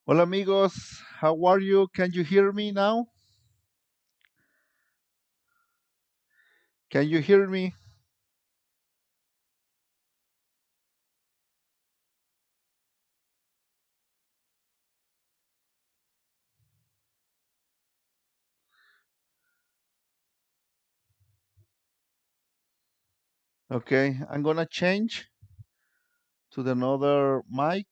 Hola amigos, how are you? Can you hear me now? Can you hear me? Okay, I'm gonna change to the another mic.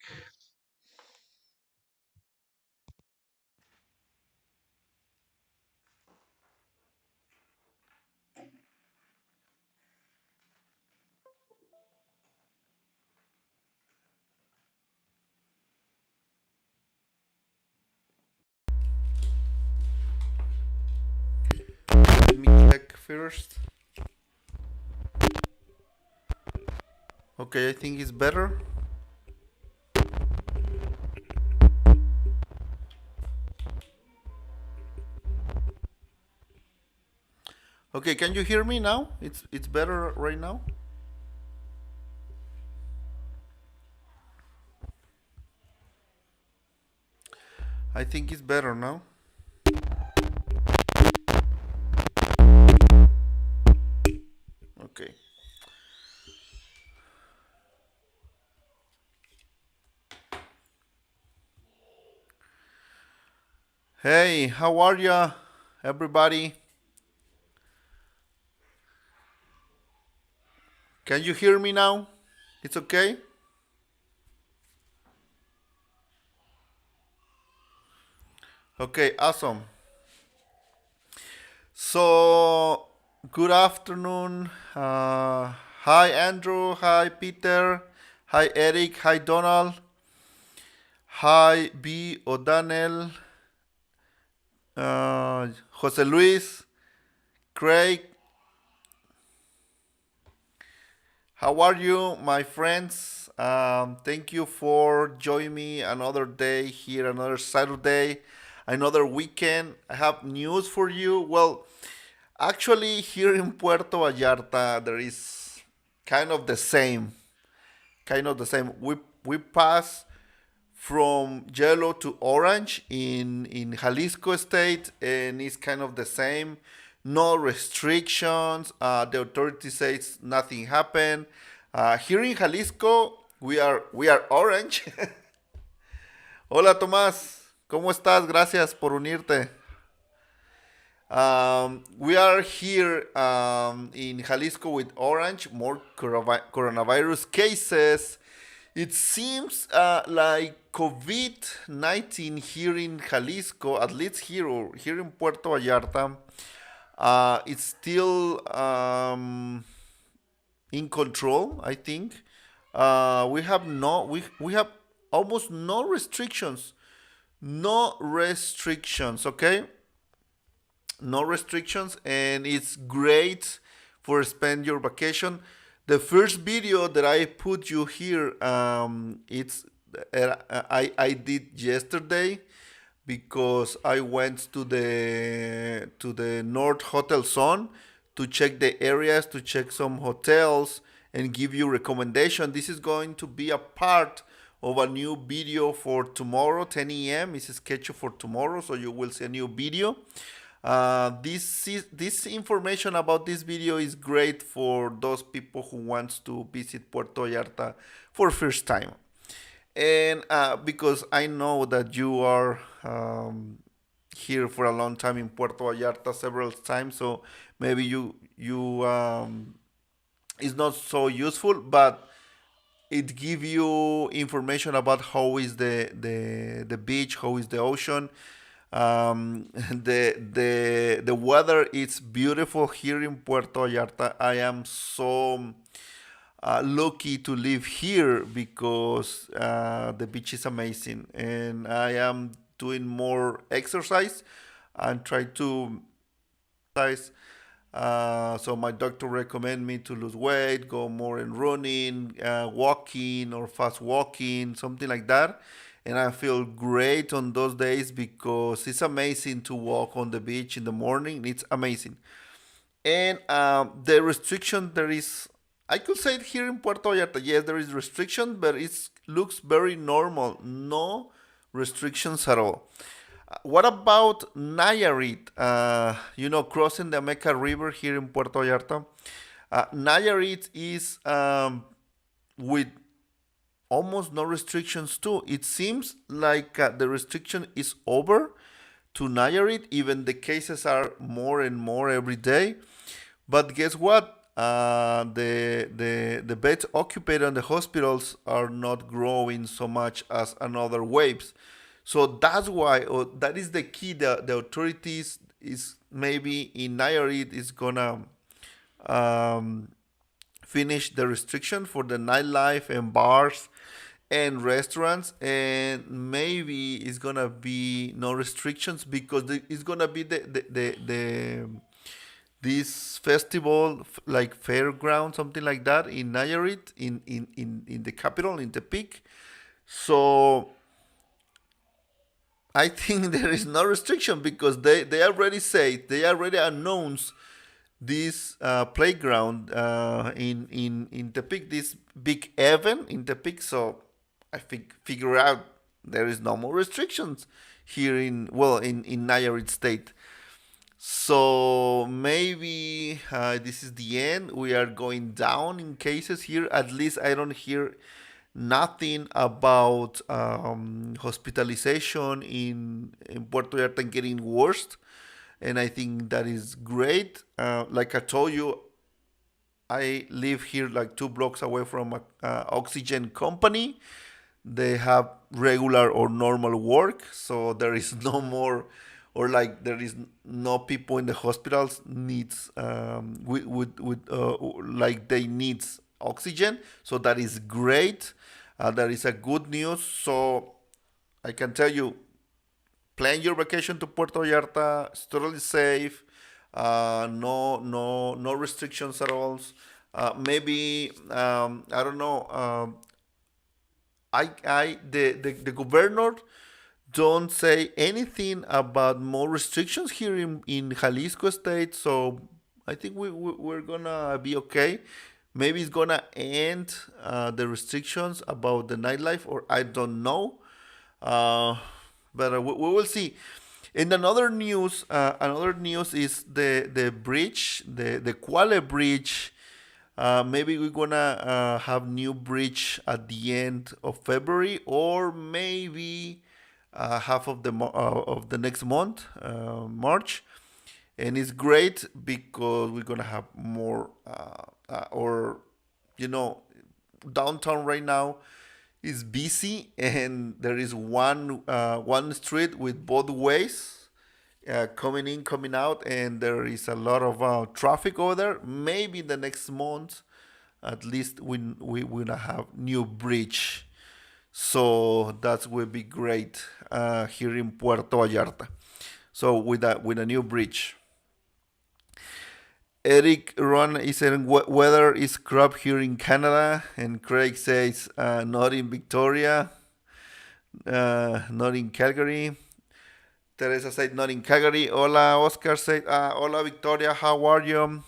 Let me check first. Okay, I think it's better. Okay, can you hear me now? It's better right now. I think it's better now. Okay. Hey, how are ya, everybody? Can you hear me now? It's okay. Okay, awesome. So, good afternoon. Hi, Andrew. Hi, Peter. Hi, Eric. Hi, Donald. Hi, B. O'Donnell. Jose Luis. Craig. How are you, my friends? Thank you for joining me another day here, another Saturday, another weekend. I have news for you. Well, actually, here in Puerto Vallarta, there is kind of the same. Kind of the same. We pass from yellow to orange in Jalisco state, and it's kind of the same. No restrictions. The authority says nothing happened. Here in Jalisco, we are orange. Hola Tomás, ¿cómo estás? Gracias por unirte. We are here in Jalisco with orange, more coronavirus cases. It seems like COVID 19 here in Jalisco, at least here in Puerto Vallarta, it's still in control, I think. We have almost no restrictions. No restrictions, okay? No restrictions, and it's great for spend your vacation. The first video that I put you here, it's I did yesterday because I went to the North Hotel Zone to check the areas, to check some hotels, and give you recommendation. This is going to be a part of a new video for tomorrow, 10 a.m. It's scheduled for tomorrow, so you will see a new video. This information about this video is great for those people who wants to visit Puerto Vallarta for first time, and because I know that you are here for a long time in Puerto Vallarta several times, so maybe you it's not so useful, but it give you information about how is the beach, how is the ocean. The weather is beautiful here in Puerto Vallarta. I am so lucky to live here because the beach is amazing, and I am doing more exercise and try to exercise. So my doctor recommend me to lose weight, go more in running, walking or fast walking, something like that. And I feel great on those days because it's amazing to walk on the beach in the morning. It's amazing. And the restriction there is, I could say it here in Puerto Vallarta. Yes, there is restriction, but it looks very normal. No restrictions at all. What about Nayarit? Crossing the Meca River here in Puerto Vallarta. Nayarit is with almost no restrictions too. It seems like the restriction is over to Nayarit. Even the cases are more and more every day. But guess what? The beds occupied in the hospitals are not growing so much as another waves. So that's why, or that is the key. The authorities is maybe in Nayarit is gonna um, finish the restriction for the nightlife and bars and restaurants, and maybe it's gonna be no restrictions because it's gonna be the this festival like fairground, something like that, in Nayarit, in the capital, in the peak. So I think there is no restriction because they already say, they already announced this playground in Tepic, this big event in Tepic. So I think figure out there is no more restrictions here in Nayarit State. So maybe this is the end. We are going down in cases here. At least I don't hear nothing about hospitalization in Puerto Vallarta getting worse, and I think that is great. Like I told you, I live here like 2 blocks away from a oxygen company. They have regular or normal work, so there is no more, or like there is no people in the hospitals needs like they needs oxygen. So that is great. That is a good news. So I can tell you, plan your vacation to Puerto Vallarta. It's totally safe. No restrictions at all. Maybe I don't know. The governor don't say anything about more restrictions here in Jalisco state. So I think we're gonna be okay. Maybe it's gonna end the restrictions about the nightlife, or I don't know. Uh, but we will see. In another news is the bridge, the Quale Bridge. Maybe we're gonna have new bridge at the end of February, or maybe half of the next month, March. And it's great because we're gonna have more, or you know, downtown right now is busy, and there is one street with both ways, coming in, coming out, and there is a lot of traffic over there. Maybe the next month, at least we will have new bridge, so that will be great here in Puerto Vallarta. So with a new bridge. Eric Ron is saying weather is crap here in Canada, and Craig says not in Victoria, not in Calgary. Teresa said not in Calgary. Hola, Oscar said hola, Victoria. How are you?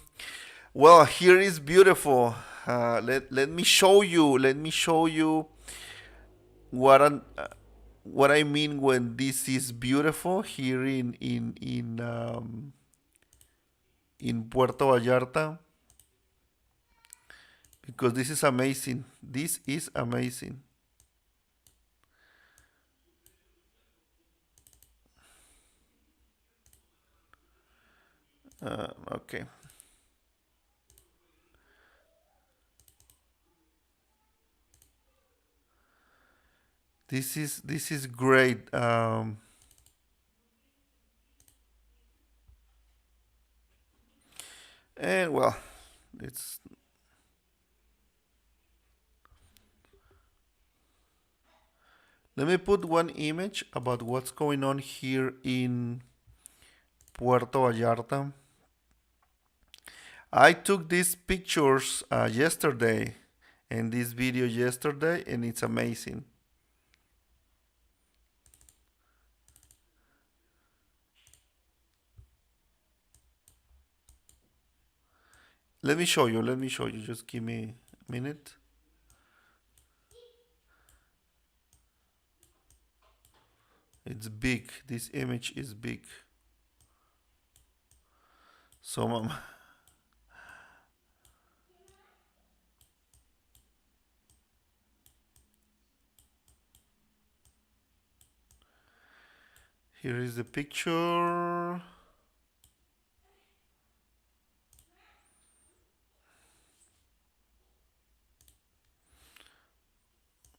Well, here is beautiful. Let me show you. Let me show you what what I mean when this is beautiful here in Puerto Vallarta, because this is amazing. This is amazing. Okay. This is great. And well, it's let me put one image about what's going on here in Puerto Vallarta. I took these pictures yesterday and this video yesterday, and it's amazing. Let me show you. Let me show you. Just give me a minute. It's big. This image is big. So here is the picture.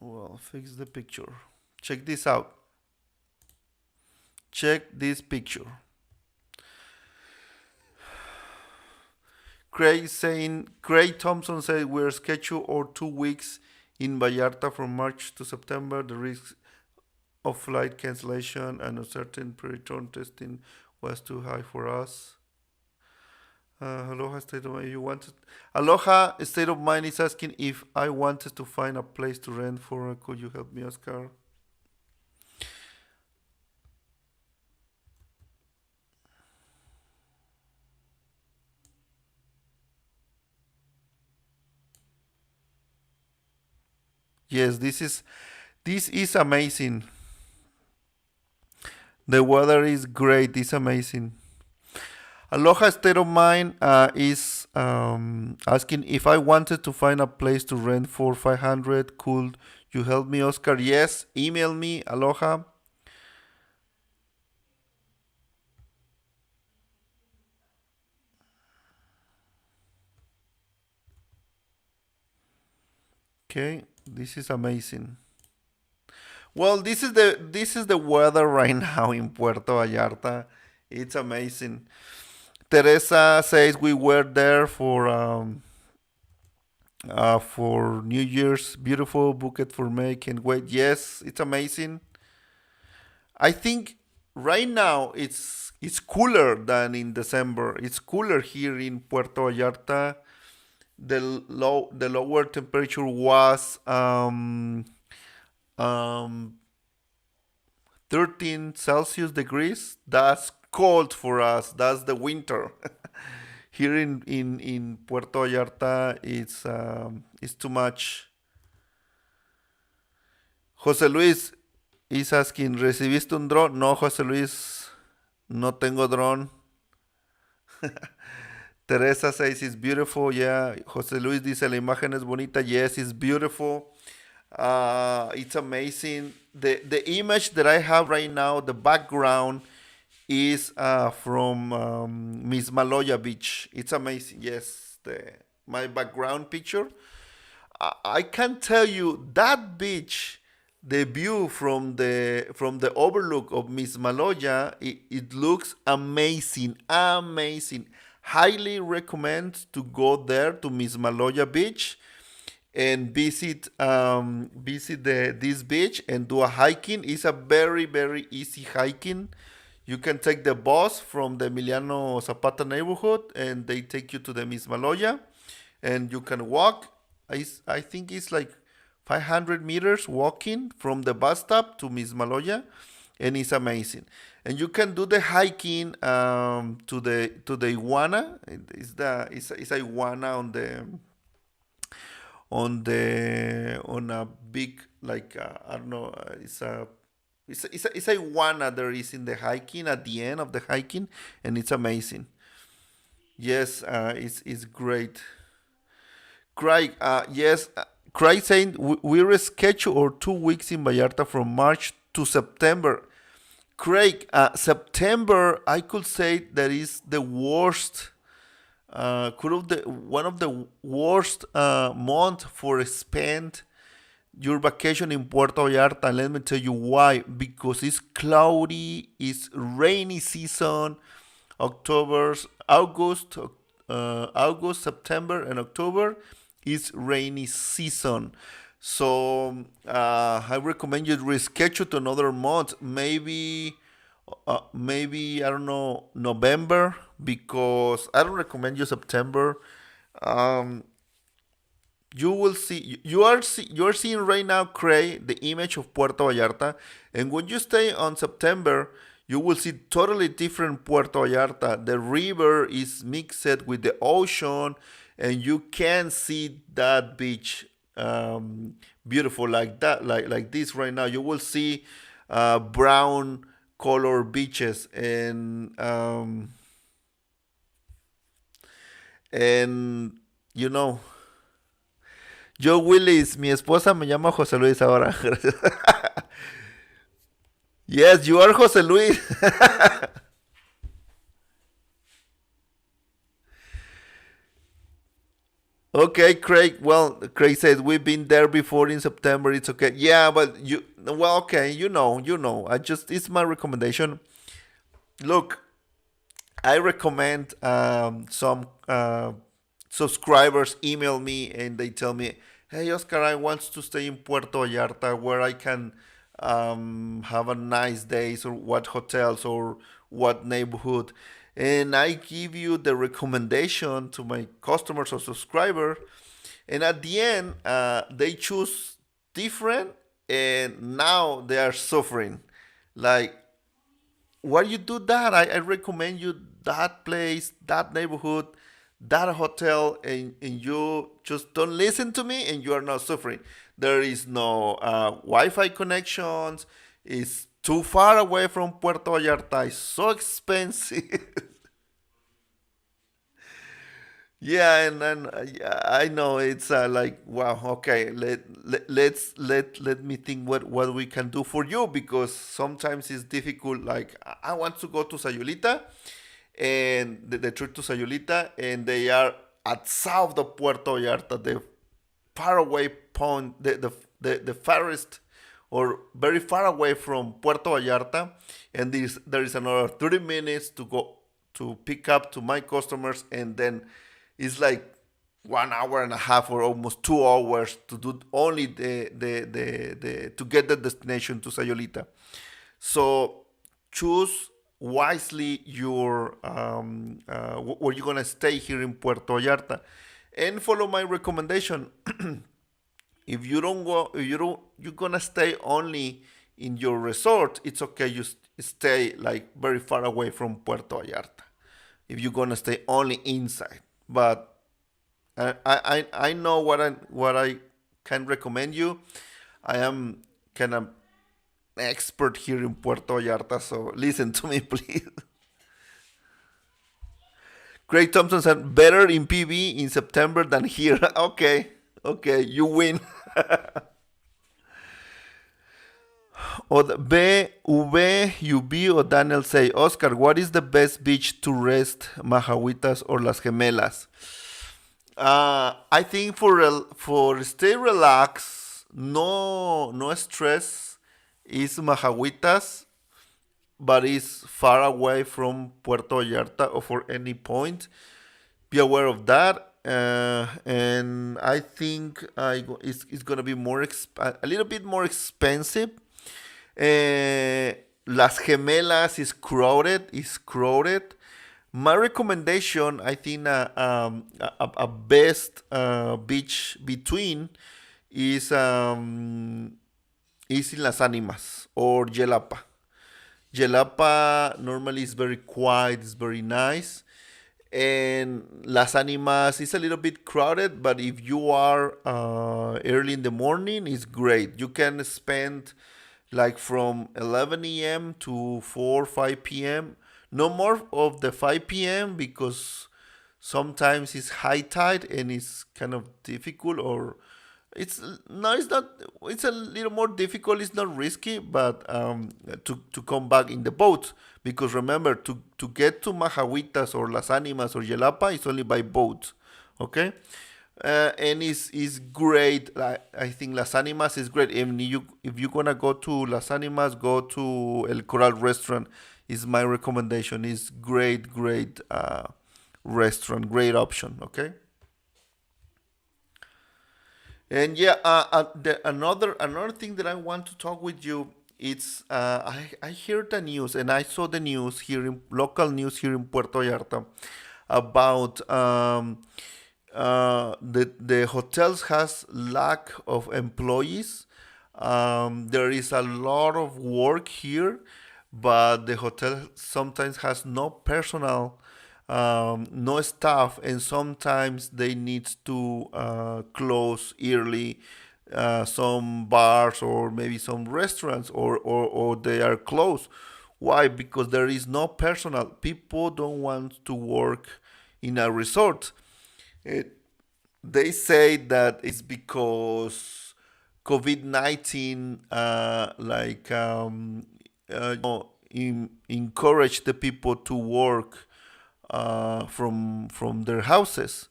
Well, fix the picture. Check this out. Check this picture. Craig Thompson said we're scheduled or 2 weeks in Vallarta from March to September. The risk of flight cancellation and uncertain pre-return testing was too high for us. Aloha State of Mind. You wanted Aloha State of Mind is asking if I wanted to find a place to rent for. Could you help me, Oscar? Yes, this is amazing. The weather is great. It's amazing. Aloha State of Mind is asking if I wanted to find a place to rent for 500. Could you help me, Oscar? Yes. Email me, Aloha. Okay. This is amazing. Well, this is the weather right now in Puerto Vallarta. It's amazing. Teresa says we were there for New Year's. Beautiful bouquet for May. Can't wait. Yes, it's amazing. I think right now it's cooler than in December. It's cooler here in Puerto Vallarta. The lower temperature was um, 13 Celsius degrees. That's cold for us. That's the winter. Here in Puerto Vallarta, it's too much. José Luis is asking, ¿recibiste un dron? No, José Luis, no tengo dron. Teresa says it's beautiful. Yeah, José Luis dice la imagen es bonita. Yes, it's beautiful. It's amazing. The image that I have right now, the background is from Miss Maloya Beach. It's amazing. Yes, my background picture. I can tell you that beach, the view from the overlook of Miss Maloya, it looks amazing, amazing. Highly recommend to go there to Miss Maloya Beach and visit this beach and do a hiking. It's a very very easy hiking. You can take the bus from the Emiliano Zapata neighborhood and they take you to the Miss Maloya and you can walk. I think it's like 500 meters walking from the bus stop to Miss Maloya, and it's amazing. And you can do the hiking to the iguana. It's a iguana on a big, like I don't know. It's a iguana there is in the hiking at the end of the hiking, and it's amazing. Yes, it's great. Craig, yes, Craig saying we're scheduled or 2 weeks in Vallarta from March to September. Craig, September, I could say that is the worst, could have the one of the worst month for spend your vacation in Puerto Vallarta. And let me tell you why. Because it's cloudy, it's rainy season. August, September, and October is rainy season. So I recommend you to reschedule to another month. Maybe I don't know, November, because I don't recommend you September. Um, you will see you're seeing right now, Cray, the image of Puerto Vallarta, and when you stay on September, you will see totally different Puerto Vallarta. The river is mixed with the ocean, and you can see that beach, beautiful like that, like this right now. You will see brown color beaches and you know, Joe Willis, mi esposa me llama José Luis ahora. Yes, you are José Luis. Okay, Craig. Well, Craig says we've been there before in September. It's okay. Yeah, but well, okay, you know. I just it's my recommendation. Look, I recommend some subscribers email me and they tell me, "Hey, Oscar, I want to stay in Puerto Vallarta where I can have a nice days or what hotels or what neighborhood." And I give you the recommendation to my customers or subscriber, and at the end, they choose different, and now they are suffering. Like, why you do that? I recommend you that place, that neighborhood, that hotel, and you just don't listen to me, and you are not suffering. There is no Wi-Fi connections. It's too far away from Puerto Vallarta. It's so expensive. Yeah, and then yeah, I know it's like wow. Okay, let me think what we can do for you because sometimes it's difficult. Like I want to go to Sayulita, and the trip to Sayulita, and they are at south of Puerto Vallarta, the faraway point, the farthest or very far away from Puerto Vallarta, and there is another 30 minutes to go to pick up to my customers, and then it's like 1 hour and a half or almost 2 hours to do only the to get the destination to Sayolita. So choose wisely your where you're gonna stay here in Puerto Vallarta, and follow my recommendation. If you don't go, if you don't, you're gonna stay only in your resort. It's okay. You stay like very far away from Puerto Vallarta. If you're gonna stay only inside, but I know what I can recommend you. I am kind of expert here in Puerto Vallarta, so listen to me, please. Craig Thompson said better in PV in September than here. Okay, okay, you win. O BVUB or Daniel say, Oscar, what is the best beach to rest, Majahuitas or Las Gemelas? I think for stay relaxed, no stress is Majahuitas, but it's far away from Puerto Vallarta or for any point. Be aware of that. And I think it's gonna be a little bit more expensive. Las Gemelas is crowded. Is crowded. My recommendation, I think, a best beach between is in Las Animas or Yelapa. Yelapa normally is very quiet, it's very nice. And Las Animas is a little bit crowded, but if you are early in the morning, it's great. You can spend like from 11 a.m. to 4 5 p.m. No more of the 5 p.m. because sometimes it's high tide and it's kind of difficult, or it's no, it's not. It's a little more difficult. It's not risky, but to come back in the boat, because remember to get to Majahuitas or Las Animas or Yelapa is only by boat. Okay, and it's great. I think Las Animas is great. If you're gonna go to Las Animas, go to El Coral restaurant. Is my recommendation. Is great restaurant, great option. Okay. And yeah, another thing that I want to talk with you, it's I heard the news and I saw the news here in local news here in Puerto Vallarta about the hotels has lack of employees. There is a lot of work here, but the hotel sometimes has no personnel, no staff, and sometimes they need to close early. Some bars or maybe some restaurants, or they are closed. Why? Because there is no personal. People don't want to work in a resort. It, they say that it's because COVID-19, encourage the people to work from their houses.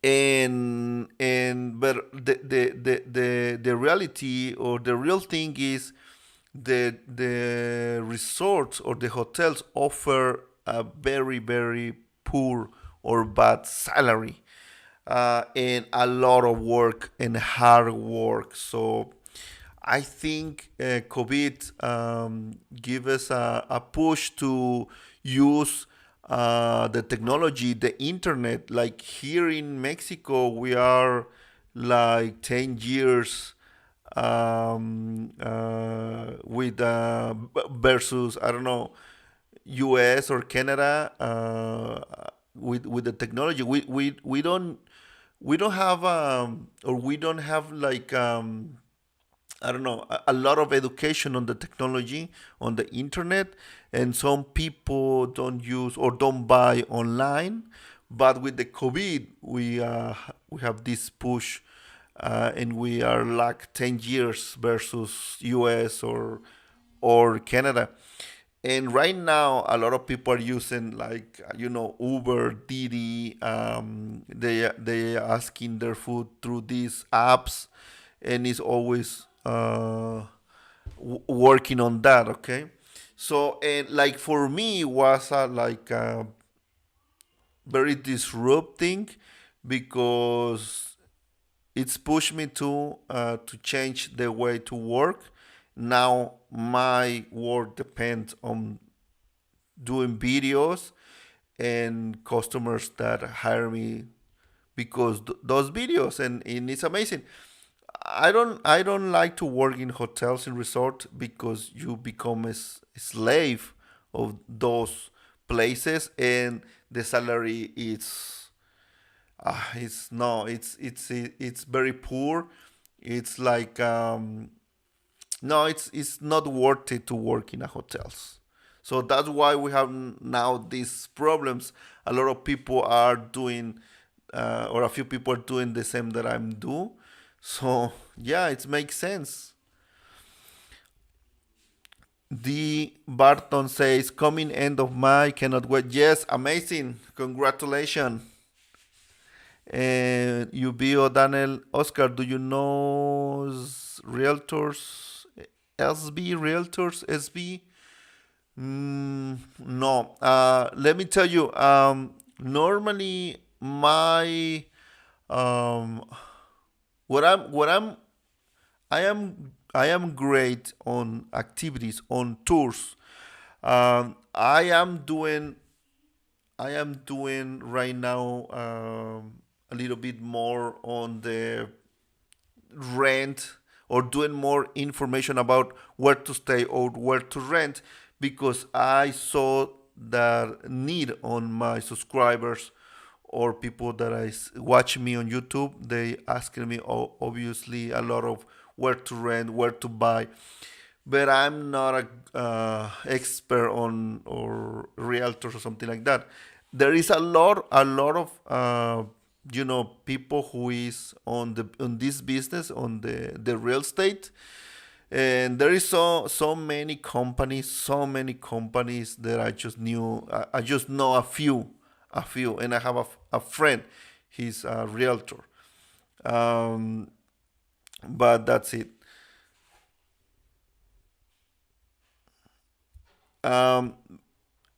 And but the reality or the real thing is the resorts or the hotels offer a very poor or bad salary, and a lot of work and hard work. So I think COVID give us a push to use the technology, the internet. Like here in Mexico, we are like 10 years with versus, I don't know, US or Canada, with the technology. We don't have or we don't have like I don't know, a lot of education on the technology on the internet, and some people don't use or don't buy online. But with the COVID, we have this push, and we are like 10 years versus US or Canada. And right now, a lot of people are using like Uber, Didi. They asking their food through these apps, and it's always working on that. Okay, so and like for me, it was very disrupting because it's pushed me to change the way to work. Now my work depends on doing videos and customers that hire me because those videos, and it's amazing. I don't like to work in hotels and resort because you become a slave of those places, and the salary is it's no it's very poor. It's like no, it's not worth it to work in a hotels. So that's why we have now these problems. A lot of people are doing, or a few people are doing the same that I'm do. So yeah, it makes sense. The Barton says coming end of May, cannot wait. Yes, amazing, congratulations. And you Bio Daniel Oscar, do you know realtors? SB realtors SB? No. Let me tell you. Normally, my um, what I'm I am great on activities on tours. I am doing right now a little bit more on the rent, or doing more information about where to stay or where to rent, because I saw that need on my subscribers or people that watch me on YouTube. They asking me obviously a lot of where to rent, where to buy, but I'm not a expert on or realtors or something like that. There is a lot of people who is on this business on the real estate, and there is so many companies that I just knew. I just know a few, and I have a friend. He's a realtor, um, but that's it. Um,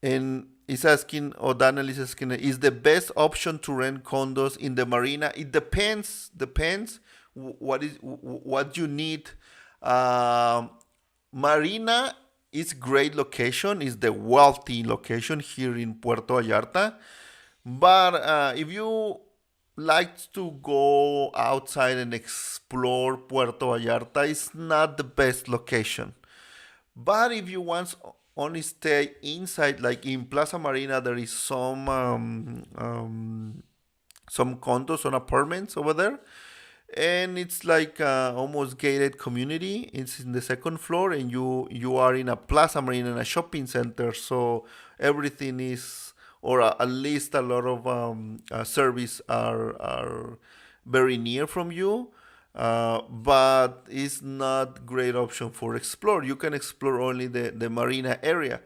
and is asking, or Daniel is asking, is the best option to rent condos in the marina? It depends what you need. Um, Marina is great location, is the wealthy location here in Puerto Vallarta. But if you like to go outside and explore Puerto Vallarta, it's not the best location. But if you want only stay inside, like in Plaza Marina, there is some condos, some apartments over there, and it's like almost gated community. It's in the second floor, and you are in a plaza marina, in a shopping center. So everything is, or at least a lot of service are very near from you. But it's not great option for explore. You can explore only the marina area.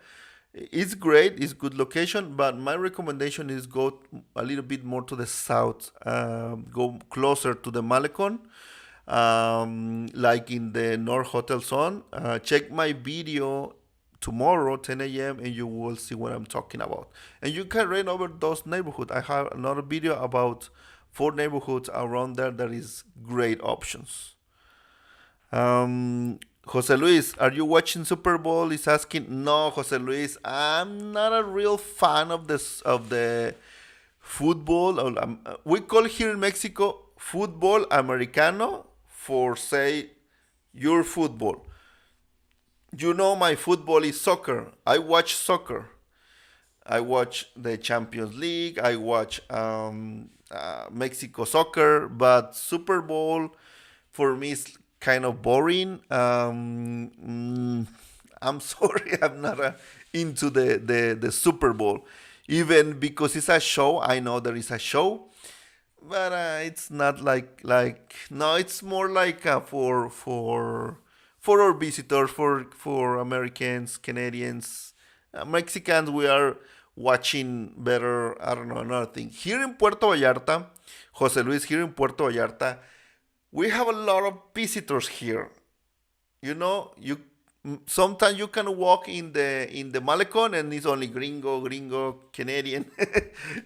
It's great, it's good location, but my recommendation is go a little bit more to the south, go closer to the Malecon, like in the North Hotel Zone. Check my video tomorrow, 10 a.m., and you will see what I'm talking about. And you can read over those neighborhoods. I have another video about 4 neighborhoods around there that is great options. Jose Luis, are you watching Super Bowl? Is asking. No, Jose Luis, I'm not a real fan of this of the football. We call here in Mexico football americano for say your football. You know my football is soccer. I watch soccer. I watch the Champions League. I watch Mexico soccer, but Super Bowl for me is kind of boring. I'm sorry, I'm not into the Super Bowl, even because it's a show. I know there is a show, but it's not like no. It's more like for our visitors, for Americans, Canadians, Mexicans. We are watching better. I don't know another thing here in Puerto Vallarta, Jose Luis. Here in Puerto Vallarta, we have a lot of visitors here. You sometimes you can walk in the Malecon and it's only gringo, Canadian,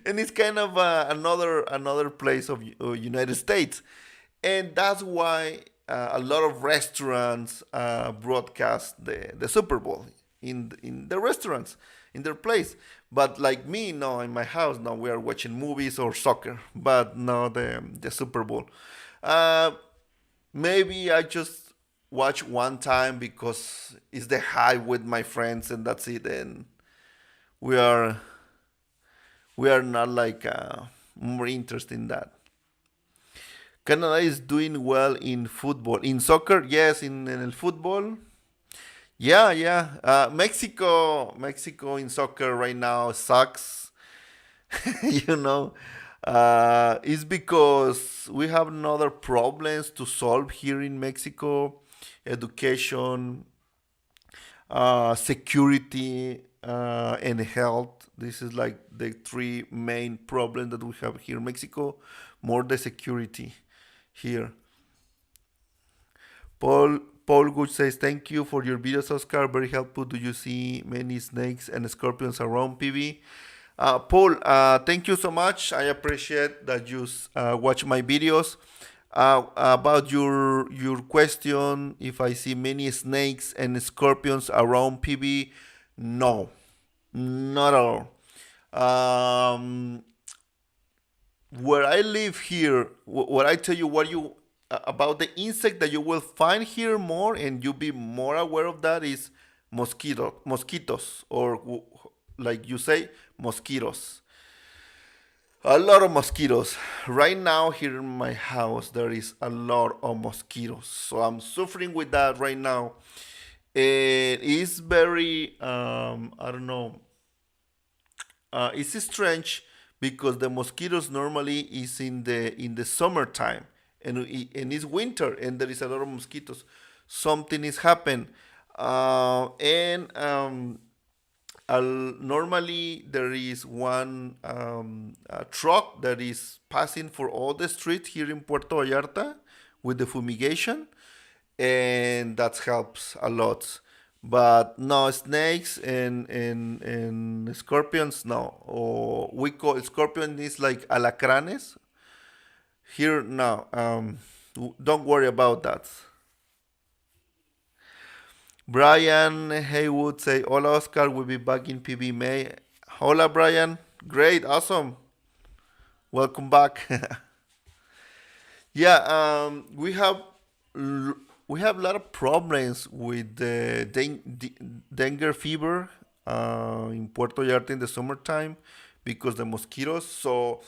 and it's kind of another place of United States, and that's why a lot of restaurants broadcast the Super Bowl in the restaurants in their place. But like me, no, in my house, no, we are watching movies or soccer, but no the Super Bowl. Uh, Maybe I just watch one time because it's the hype with my friends and that's it. And we are we are not like more interested in that. Canada is doing well in football. In soccer, yes. In el football, yeah, yeah. Mexico in soccer right now sucks. you know, it's because we have another problems to solve here in Mexico: education, security, and health. This is like the three main problems that we have here in Mexico. More the security here. Paul Good says, thank you for your videos, Oscar. Very helpful. Do you see many snakes and scorpions around PV? Paul, thank you so much. I appreciate that you watch my videos. About your question, if I see many snakes and scorpions around PV, no, not at all. Where I live here, what I tell you, what you about the insect that you will find here more, and you be more aware of that is mosquitoes, or like you say, mosquitoes. A lot of mosquitoes. Right now, here in my house, there is a lot of mosquitoes. So I'm suffering with that right now. It is very, I don't know, it's strange because the mosquitoes normally is in the summertime, and it's winter and there is a lot of mosquitoes. Something is happened, and normally there is one truck that is passing for all the streets here in Puerto Vallarta with the fumigation, and that helps a lot. But no, snakes and scorpions, no. Or we call scorpion is like alacranes. Here, no. Don't worry about that. Brian Haywood say, "Hola Oscar, we'll be back in PB May." Hola Brian, great, awesome, welcome back. Yeah, we have a lot of problems with the dengue fever in Puerto Vallarta in the summertime because the mosquitoes. So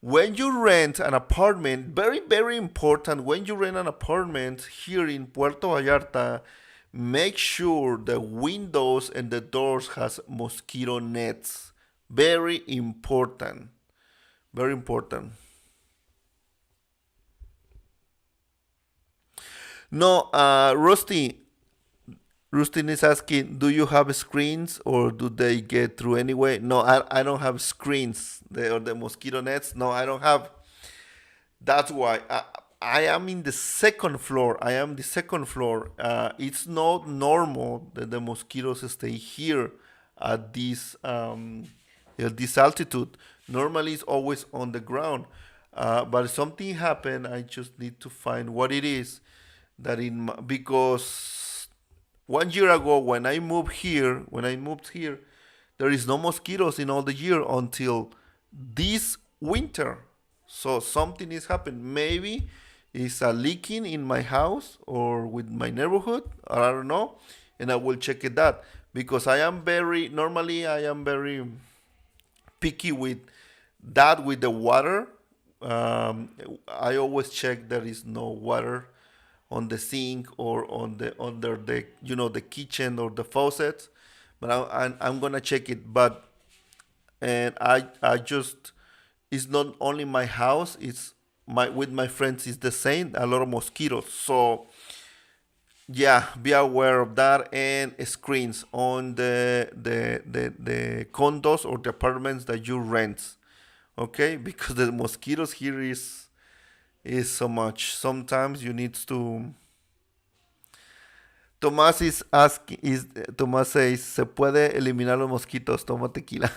When you rent an apartment, very, very important, when you rent an apartment here in Puerto Vallarta, make sure the windows and the doors has mosquito nets. Very important. Very important. No, Rustin is asking, do you have screens or do they get through anyway? No, I don't have screens. Or the mosquito nets. No, I don't have. That's why I am in the second floor. I am the second floor. It's not normal that the mosquitoes stay here at this altitude. Normally, it's always on the ground. But something happened. I just need to find what it is because 1 year ago when I moved here, there is no mosquitoes in all the year until this winter. So something is happening. Maybe it's a leaking in my house or with my neighborhood, or I don't know, and I will check it out because I am very picky with that with the water. I always check there is no water on the sink or on the under the the kitchen or the faucet, but I'm gonna check it. But and I just it's not only my house, it's my with my friends it's the same. A lot of mosquitoes. So yeah, be aware of that and screens on the condos or the apartments that you rent. Okay, because the mosquitoes here is so much. Sometimes you need to. Tomás is asking, is Tomás says, se puede eliminar los mosquitos, toma tequila.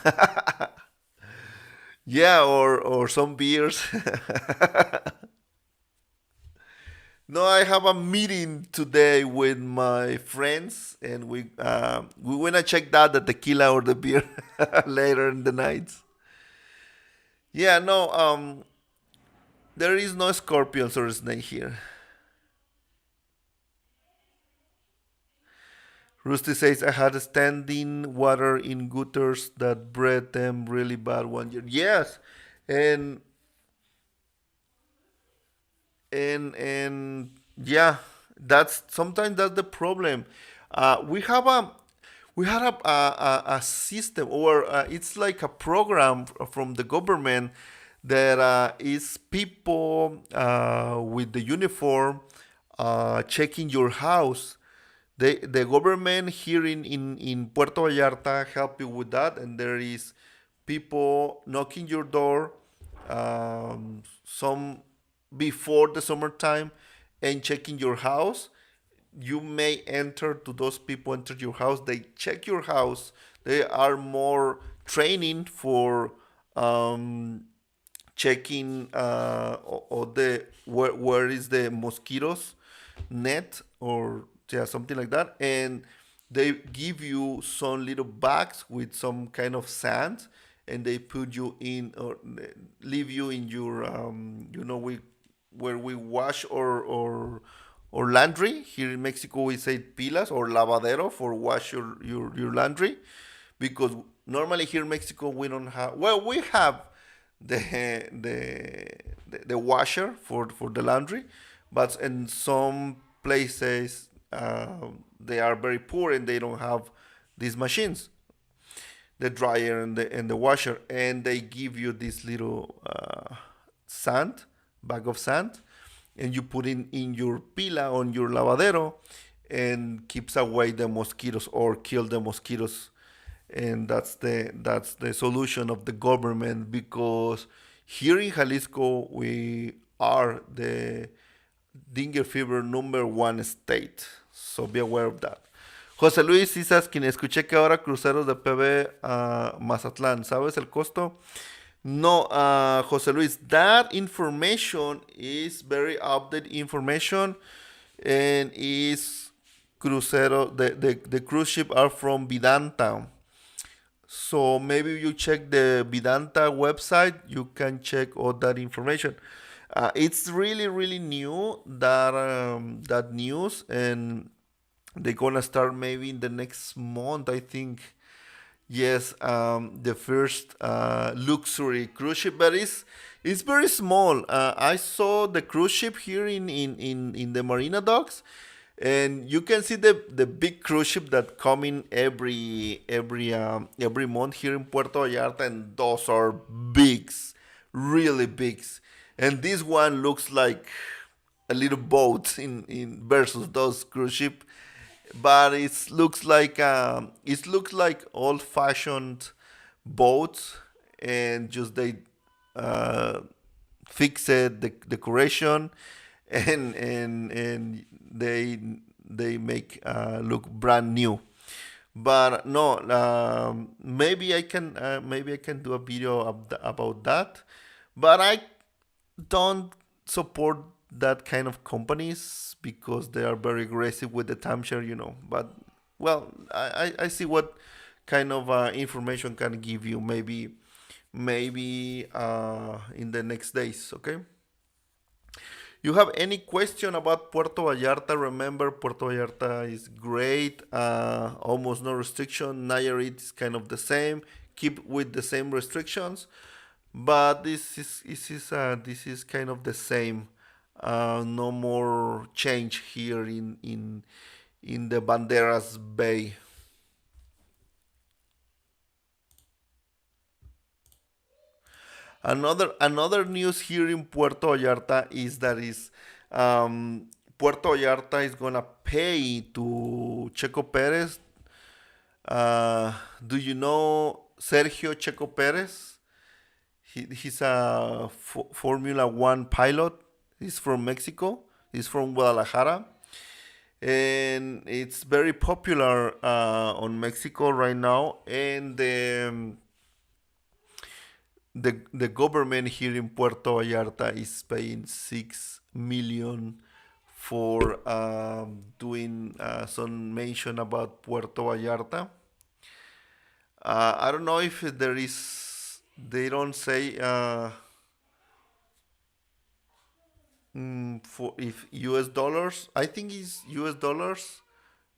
Yeah, or some beers. No, I have a meeting today with my friends, and we wanna check that the tequila or the beer later in the night. Yeah, no, there is no scorpions or snake here. Rusty says I had standing water in gutters that bred them really bad 1 year. Yes, and and yeah, that's sometimes that's the problem. We have a we had a system or it's like a program from the government that is people with the uniform checking your house. The government here in Puerto Vallarta help you with that, and there is people knocking your door, some before the summertime, and checking your house. You may enter to those people enter your house. They check your house. They are more training for um, checking or the where is the mosquitoes net or yeah something like that, and they give you some little bags with some kind of sand, and they put you in or leave you in your we where we wash or laundry. Here in Mexico we say pilas or lavadero for wash your laundry, because normally here in Mexico we don't have, well, we have the the washer for the laundry, but in some places they are very poor and they don't have these machines, the dryer and the washer, and they give you this little sand, bag of sand, and you put in your pila on your lavadero, and keeps away the mosquitoes or kill the mosquitoes. And that's the solution of the government, because here in Jalisco we are the dengue fever number one state, so be aware of that. José Luis Cisas, quien escuché que ahora cruceros de PB a Mazatlán, ¿sabes el costo? No, José Luis, that information is very updated information, and is crucero. The cruise ship are from Vidanta. So maybe you check the Vidanta website, you can check all that information. It's really really new that news, and they're gonna start maybe in the next month, I think. Yes, the first luxury cruise ship, but it's very small. I saw the cruise ship here in the marina docks, and you can see the big cruise ship that come in every month here in Puerto Vallarta, and those are bigs, really bigs. And this one looks like a little boat in versus those cruise ship, but it looks like old fashioned boats, and just they uh, fix it the decoration, and they make look brand new. But no, maybe I can do a video about that, but I don't support that kind of companies because they are very aggressive with the timeshare, But well, I see what kind of information can give you. Maybe in the next days. Okay. You have any question about Puerto Vallarta? Remember, Puerto Vallarta is great. Almost no restriction. Nayarit is kind of the same. Keep with the same restrictions, but this is kind of the same. No more change here in the Banderas Bay. Another news here in Puerto Vallarta is that is Puerto Vallarta is gonna pay to Checo Perez. Do you know Sergio Checo Perez? He's a Formula One pilot. He's from Mexico. He's from Guadalajara, and it's very popular on Mexico right now. And the government here in Puerto Vallarta is paying 6 million for doing some mention about Puerto Vallarta. I don't know if there is. They don't say for if U.S. dollars. I think it's U.S. dollars,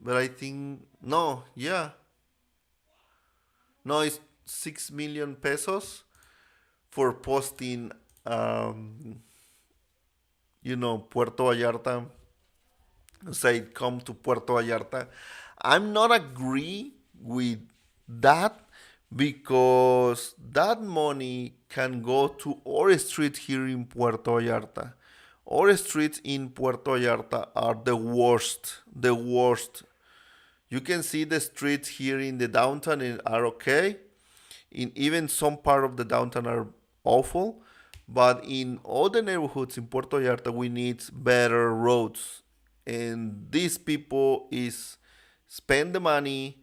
but I think no. Yeah, no, it's 6 million pesos for posting. Puerto Vallarta, say come to Puerto Vallarta. I'm not agree with that because that money can go to our street here in Puerto Vallarta. Our streets in Puerto Vallarta are the worst, the worst. You can see the streets here in the downtown are okay. In even some part of the downtown are awful, but in all the neighborhoods in Puerto Vallarta we need better roads, and these people is spend the money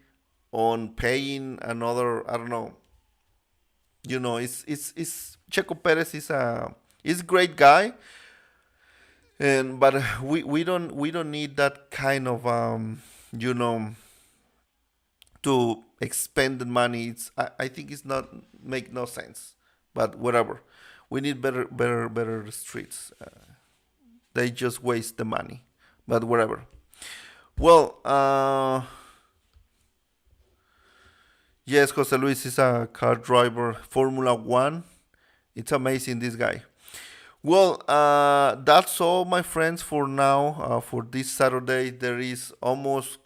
on paying another. I don't know. It's Checo Perez is a great guy, and but we don't need that kind of you know to expend the money. I think it's not make no sense. But whatever, we need better streets. They just waste the money. But whatever. Well, yes, Jose Luis is a car driver, Formula One. It's amazing, this guy. Well, that's all, my friends, for now. For this Saturday, there is almost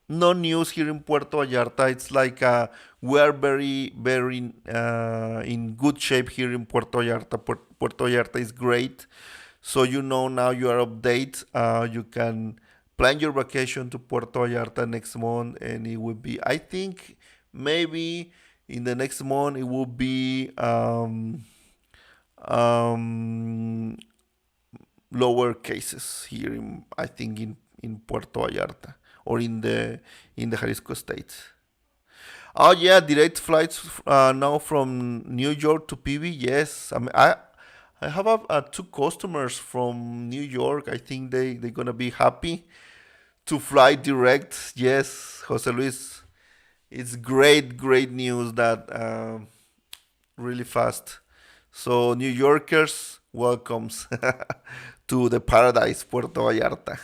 no news here in Puerto Vallarta. It's like we are very in good shape here in Puerto Vallarta. Puerto Vallarta is great. So now you are update. You can plan your vacation to Puerto Vallarta next month, and it will be. I think maybe in the next month it will be um, lower cases here. I think in Puerto Vallarta or in the Jalisco state. Oh yeah, direct flights now from New York to PV. Yes, I have two customers from New York. I think they're gonna be happy to fly direct. Yes, Jose Luis, it's great news that really fast. So New Yorkers, welcomes to the paradise, Puerto Vallarta.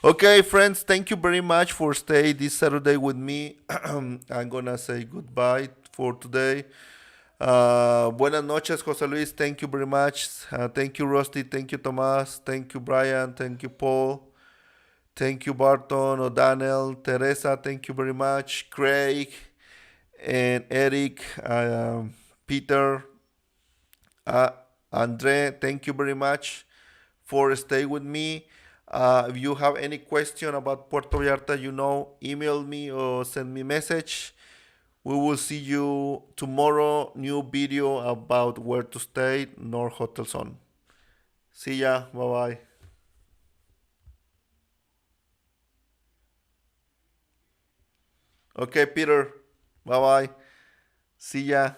Okay, friends, thank you very much for stay this Saturday with me. I'm gonna say goodbye for today. Buenas noches, Jose Luis. Thank you very much. Thank you, Rusty. Thank you, Tomas. Thank you, Brian. Thank you, Paul. Thank you, Barton, O'Donnell, Teresa. Thank you very much. Craig and Eric, Peter, uh, Andre. Thank you very much for stay with me. If you have any question about Puerto Vallarta, email me or send me message. We will see you tomorrow. New video about where to stay, North Hotel Zone. See ya. Bye bye. Okay, Peter. Bye bye. See ya.